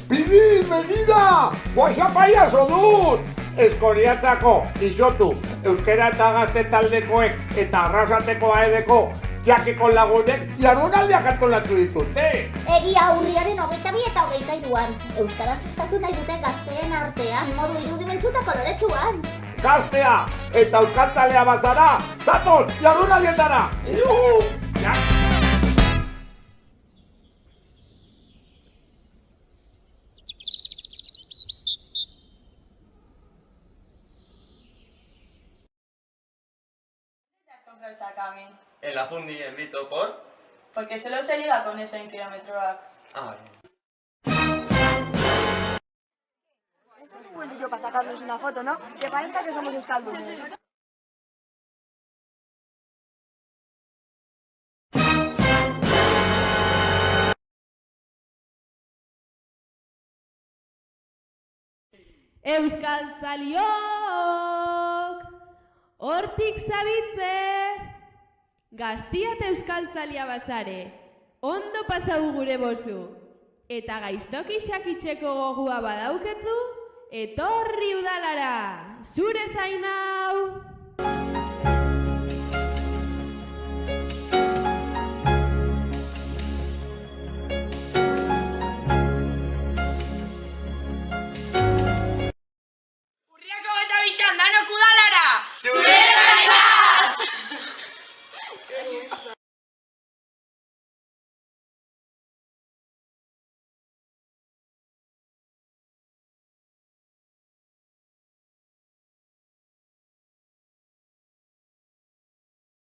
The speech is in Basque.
Pidil, medida! Guaxa paiazo dut! Eskoriatzako, isotu, euskera eta gazte taldekoek eta arrasateko aedeko jakiko lagunek jardunaldiak antolatu dituzte. Egia urriaren 22 eta 23an. Euskara sustatu nahi dute gazteen artean, modu irudimentsu eta koloretsuan. Gaztea eta euskaltzalea bazara, zatoz jardunaldietara! Juhu! Compras a Cami? En la Fundi en Vito, ¿por? Porque solo se liga con ese en kilómetro back. Ah, Este es un buen sitio para sacarnos una foto, ¿no? Que parezca que somos euskaldunes. Euskaltzaliok! Hortik zabitze! Gaztia eta euskaltzalia bazare, ondo pasau gure bozu. Eta gaiztoki xakitzeko gogua badauketzu, etorri udalara, zure zain hau!